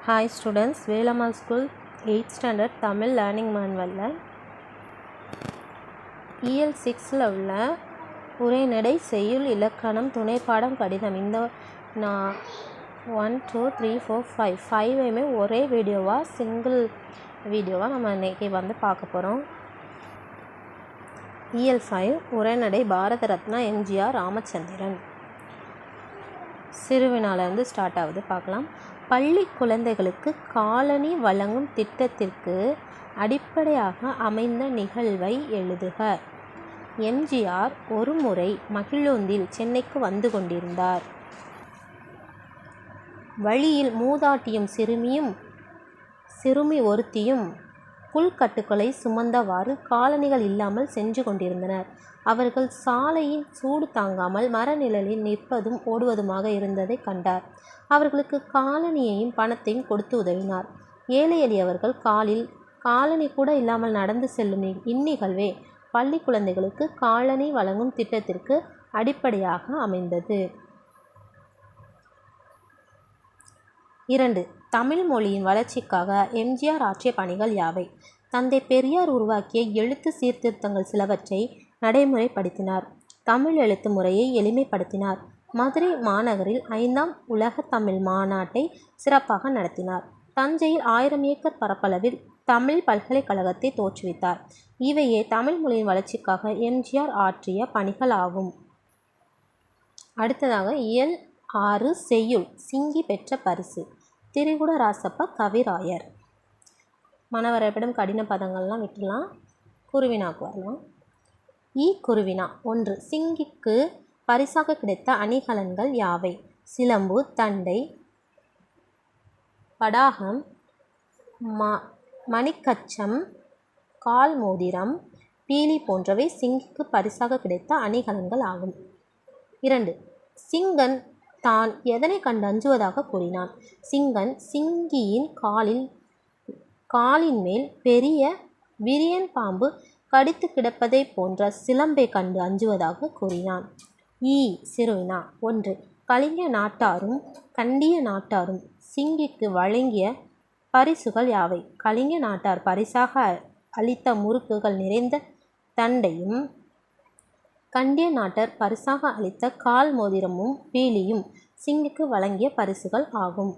Hi students, Velamal School 8th Standard Tamil Learning Manual EL 6ல் உள்ள உரைநடை செய்யுள் இலக்கணம் துணைப்பாடம் கடிதம் இந்த நான் 1 2 3 4 5 ஒரே வீடியோவாக சிங்கிள் வீடியோவாக நம்ம இன்றைக்கி பார்க்க போகிறோம். EL 5 உரைநடை பாரத ரத்னா எம்ஜிஆர் ராமச்சந்திரன். சிறுவினாலேருந்து ஸ்டார்ட் ஆகுது, பார்க்கலாம். பள்ளி குழந்தைகளுக்கு காலணி வழங்கும் திட்டத்திற்கு அடிப்படையாக அமைந்த நிகழ்வை எழுதுக. எம்ஜிஆர் ஒரு முறை மகிழுந்தில் சென்னைக்கு வந்து கொண்டிருந்தார். வழியில் மூதாட்டியும் சிறுமி ஒருத்தியும் புல்கட்டுக்களை சுமந்தவாறு காலணிகள் இல்லாமல் சென்று கொண்டிருந்தனர். அவர்கள் சாலையின் சூடு தாங்காமல் மரநிழலில் நிற்பதும் ஓடுவதுமாக இருந்ததை கண்டார். அவர்களுக்கு காலணியையும் பணத்தையும் கொடுத்து உதவினார். ஏழை எளியவர்கள் காலில் காலணி கூட இல்லாமல் நடந்து செல்லும் இந்நிகழ்வே பள்ளி குழந்தைகளுக்கு காலணி வழங்கும் திட்டத்திற்கு அடிப்படையாக அமைந்தது. 2. தமிழ் மொழியின் வளர்ச்சிக்காக எம்ஜிஆர் ஆற்றிய பணிகள் யாவை? தந்தை பெரியார் உருவாக்கிய எழுத்து சீர்திருத்தங்கள் சிலவற்றை நடைமுறைப்படுத்தினார். தமிழ் எழுத்து முறையை எளிமைப்படுத்தினார். மதுரை மாநகரில் 5ஆம் உலக தமிழ் மாநாட்டை சிறப்பாக நடத்தினார். தஞ்சையில் 1000 ஏக்கர் பரப்பளவில் தமிழ் பல்கலைக்கழகத்தை தோற்றுவித்தார். இவையே தமிழ் மொழியின் வளர்ச்சிக்காக எம்ஜிஆர் ஆற்றிய பணிகள் ஆகும். அடுத்ததாக இயல் 6 செய்யுள் சிங்கி பெற்ற பரிசு. திரிகுடராசப்ப கவிராயர். மனவரைபடம் கடின பதங்கள்லாம் விட்டுலாம், குருவினாக்கு வரலாம். குருவினா. 1. சிங்கிக்கு பரிசாக கிடைத்த அணிகலன்கள் யாவை? சிலம்பு, தண்டை, படாகம், மணிக்கச்சம், கால் மோதிரம், பீலி போன்றவை சிங்கிக்கு பரிசாக கிடைத்த அணிகலன்கள் ஆகும். 2. சிங்கன் தான் எதனை கண்டு அஞ்சுவதாக கூறினான்? சிங்கன் சிங்கியின் காலின் மேல் பெரிய விரியன் பாம்பு கடித்து கிடப்பதை போன்ற சிலம்பை கண்டு அஞ்சுவதாக கூறினான். சிறுவினா. 1. கலிங்க நாட்டாரும் கண்டிய நாட்டாரும் சிங்கிக்கு வழங்கிய பரிசுகள் யாவை? கலிங்க நாட்டார் பரிசாக அளித்த முறுக்குகள் நிறைந்த தண்டையும், கண்டிய நாட்டார் பரிசாக அளித்த கால் மோதிரமும் பீலியும் சிங்கிக்கு வழங்கிய பரிசுகள் ஆகும்.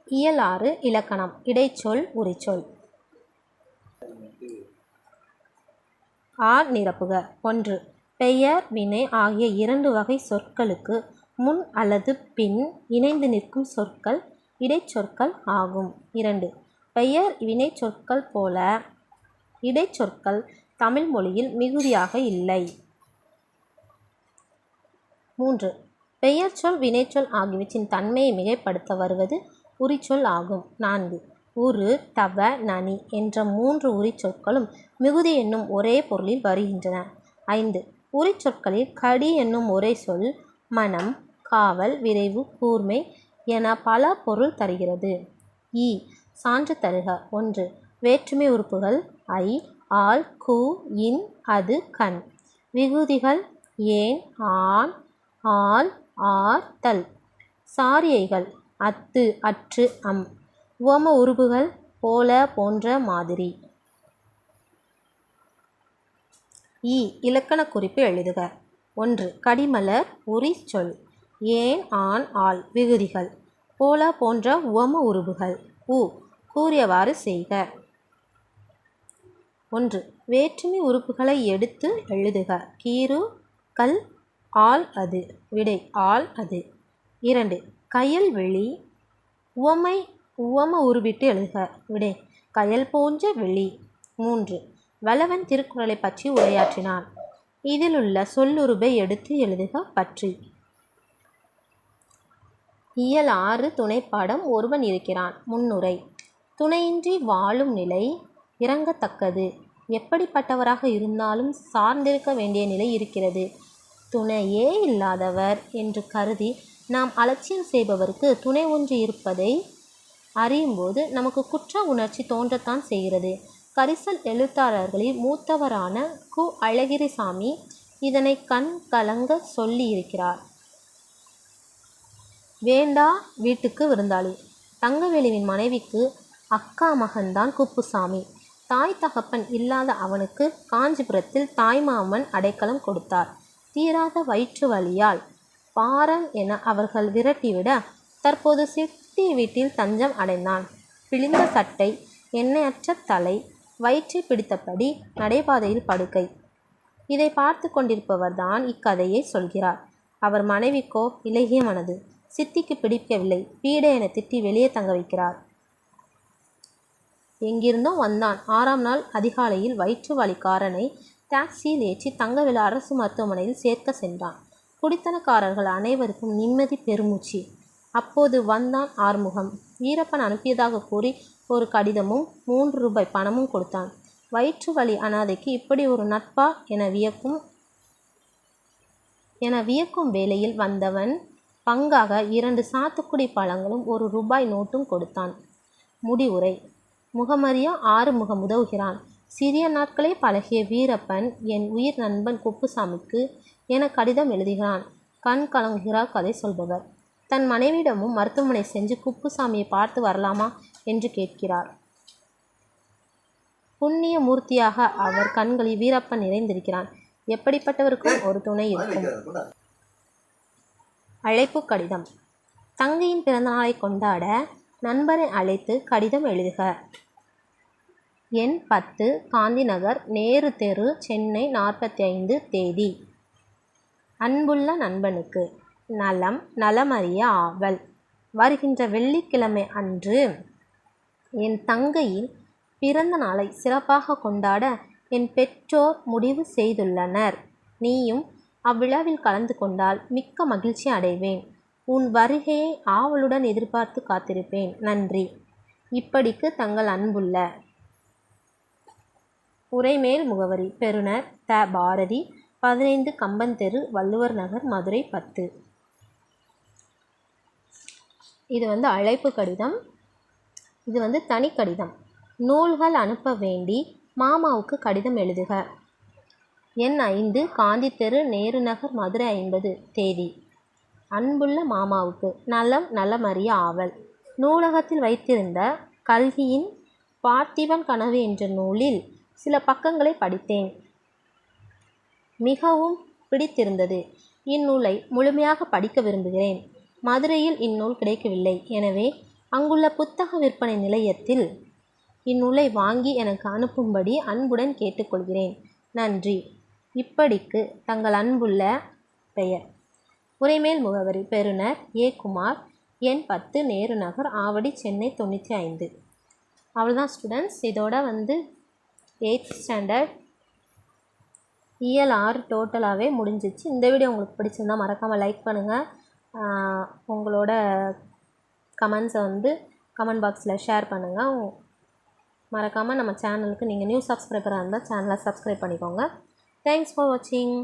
இயல் 6 இலக்கணம் இடைச்சொல் உரிச்சொல். நிரப்புக. 1. பெயர் வினை ஆகிய 2 வகை சொற்களுக்கு முன் அல்லது பின் இணைந்து நிற்கும் சொற்கள் இடைச்சொற்கள் ஆகும். 2. பெயர் வினை சொற்கள் போல இடைச்சொற்கள் தமிழ் மொழியில் மிகுதியாக இல்லை. 3. பெயர் சொல் வினைச்சொல் ஆகியவற்றின் தன்மையை மிகைப்படுத்த வருவது உரிச்சொல் ஆகும். 4. உரு, தவ, நனி என்ற 3 உரிச்சொற்களும் மிகுதி என்னும் ஒரே பொருளில் வருகின்றன. 5. உரிச்சொற்களில் கடி என்னும் ஒரே சொல் மனம், காவல், விரைவு, கூர்மை என பல பொருள் தருகிறது. சான்று தருக. 1. வேற்றுமை உறுப்புகள் ஐ, ஆல், கு, இன், அது, கண். விகுதிகள் ஏன், ஆன், ஆல், ஆர், தல். சாரியைகள் அத்து, அற்று, அம். உவம உருபுகள் போல, போன்ற, மாதிரி. இலக்கண குறிப்பு எழுதுக. 1. கடிமலர் உரிச்சொல். ஏன், ஆன், ஆல் விகுதிகள். போல, போன்ற உவம உருபுகள். கூறியவாறு செய்க. 1. வேற்றுமை உறுப்புகளை எடுத்து எழுதுக. கீறு, கல், ஆல், அது. விடை ஆல், அது. 2. கயல் வெளி. உவம உருபிட்டு எழுதுக. விடை கயல் போன்ற வெளி. 3. வளவன் திருக்குறளை பற்றி உரையாற்றினான். இதில் உள்ள சொல்லுருபை எடுத்து எழுதுக. பற்றி. இயல் 6 துணைப்பாடம் ஒருவன் இருக்கிறான். முன்னுரை. துணையின்றி வாழும் நிலை இரங்கத்தக்கது. எப்படிப்பட்டவராக இருந்தாலும் சார்ந்திருக்க வேண்டிய நிலை இருக்கிறது. துணையே இல்லாதவர் என்று கருதி நாம் அலட்சியம் செய்பவருக்கு துணை ஒன்று இருப்பதை அறியும்போது நமக்கு குற்ற உணர்ச்சி தோன்றத்தான் செய்கிறது. கரிசல் எழுத்தாளர்களில் மூத்தவரான கு. அழகிரிசாமி இதனை கண் கலங்க சொல்லி இருக்கிறார். வேண்டா வீட்டுக்கு விருந்தாளி. தங்கவேலுவின் மனைவிக்கு அக்கா மகன்தான் குப்புசாமி. தாய் தகப்பன் இல்லாத அவனுக்கு காஞ்சிபுரத்தில் தாய்மாமன் அடைக்கலம் கொடுத்தார். தீராத வயிற்று வலியால் பாரன் என அவர்கள் விரட்டிவிட தற்போது சித்தி வீட்டில் தஞ்சம் அடைந்தான். பிழிந்த சட்டை, எண்ணெயற்ற தலை, வயிற்றை பிடித்தபடி நடைபாதையில் படுக்கை. இதை பார்த்து கொண்டிருப்பவர்தான் இக்கதையை சொல்கிறார். அவர் மனைவிக்கோ இலகிய மனது. சித்திக்கு பிடிக்கவில்லை. பீடை என திட்டி வெளியே தங்க வைக்கிறார். எங்கிருந்தோ வந்தான். 6ஆம் நாள் அதிகாலையில் வயிற்று வலிக்காரனை டாக்ஸியில் ஏற்றி தங்கவேலு அரசு மருத்துவமனையில் சேர்க்க சென்றான். குடித்தனக்காரர்கள் அனைவருக்கும் நிம்மதி பெருமூச்சு. அப்போது வந்தான் ஆறுமுகம். வீரப்பன் அனுப்பியதாக கூறி ஒரு கடிதமும் 3 ரூபாய் பணமும் கொடுத்தான். வயிற்று வலி அனாதைக்கு இப்படி ஒரு நட்பா என வியக்கும் வேளையில் வந்தவன் பங்காக 2 சாத்துக்குடி பழங்களும் 1 ரூபாய் நோட்டும் கொடுத்தான். முடிவுரை. முகமறியா ஆறுமுகம் உதவுகிறான். சிறிய நாட்களே பழகிய வீரப்பன் என் உயிர் நண்பன் குப்புசாமிக்கு என கடிதம் எழுதுகிறான். கண் கலங்குகிறார் கதை சொல்பவர். தன் மனைவியிடமும் மருத்துவமனை சென்று குப்புசாமியை பார்த்து வரலாமா என்று கேட்கிறார். புண்ணிய மூர்த்தியாக அவர் கண்களில் வீரப்பன் நிறைந்திருக்கிறான். எப்படிப்பட்டவருக்கும் ஒரு துணை இருக்கும். அழைப்பு கடிதம். தங்கையின் பிறந்தநாளை கொண்டாட நண்பரை அழைத்து கடிதம் எழுதுக. எண் 10, காந்தி நகர், நேரு தெரு, சென்னை 45 தேதி. அன்புள்ள நண்பனுக்கு நலம் நலமறிய ஆவல். வருகின்ற வெள்ளிக்கிழமை அன்று என் தங்கையின் பிறந்த நாளை சிறப்பாக கொண்டாட என் பெற்றோர் முடிவு செய்துள்ளனர். நீயும் அவ்விழாவில் கலந்து கொண்டால் மிக்க மகிழ்ச்சி அடைவேன். உன் வருகையை ஆவலுடன் எதிர்பார்த்து காத்திருப்பேன். நன்றி. இப்படிக்கு தங்கள் அன்புள்ள. உரைமேல் முகவரி. பெறுநர் த. பாரதி, 15 கம்பன் தெரு, வள்ளுவர் நகர், மதுரை 10. இது அழைப்பு கடிதம். இது தனி கடிதம். நூல்கள் அனுப்ப வேண்டி மாமாவுக்கு கடிதம் எழுதுக. எண் 5, காந்தி தெரு, நேரு நகர், மதுரை 50 தேதி. அன்புள்ள மாமாவுக்கு நலம் நலமறிய ஆவல். நூலகத்தில் வைத்திருந்த கல்கியின் பார்த்திபன் கனவு என்ற நூலில் சில பக்கங்களை படித்தேன். மிகவும் பிடித்திருந்தது. இந்நூலை முழுமையாக படிக்க விரும்புகிறேன். மதுரையில் இந்நூல் கிடைக்கவில்லை. எனவே அங்குள்ள புத்தக விற்பனை நிலையத்தில் இந்நூலை வாங்கி எனக்கு அனுப்பும்படி அன்புடன் கேட்டுக்கொள்கிறேன். நன்றி. இப்படிக்கு தங்கள் அன்புள்ள. பெயர். உரைமேல் முகவரி. பெறுநர் ஏ. குமார், எண் 10, நேரு நகர், ஆவடி, சென்னை 95. அவ்வளோதான் ஸ்டூடெண்ட்ஸ். இதோட 8th ஸ்டாண்டர்ட் இயல் 6 டோட்டலாகவே முடிஞ்சிச்சு. இந்த வீடியோ உங்களுக்கு பிடிச்சிருந்தால் மறக்காமல் லைக் பண்ணுங்கள். உங்களோட கமெண்ட்ஸை கமெண்ட் பாக்ஸில் ஷேர் பண்ணுங்கள். மறக்காமல் நம்ம சேனலுக்கு நீங்கள் நியூ சப்ஸ்கிரைபராக இருந்தால் சேனலை சப்ஸ்கிரைப் பண்ணிக்கோங்க. தேங்க்ஸ் ஃபார் வாட்சிங்.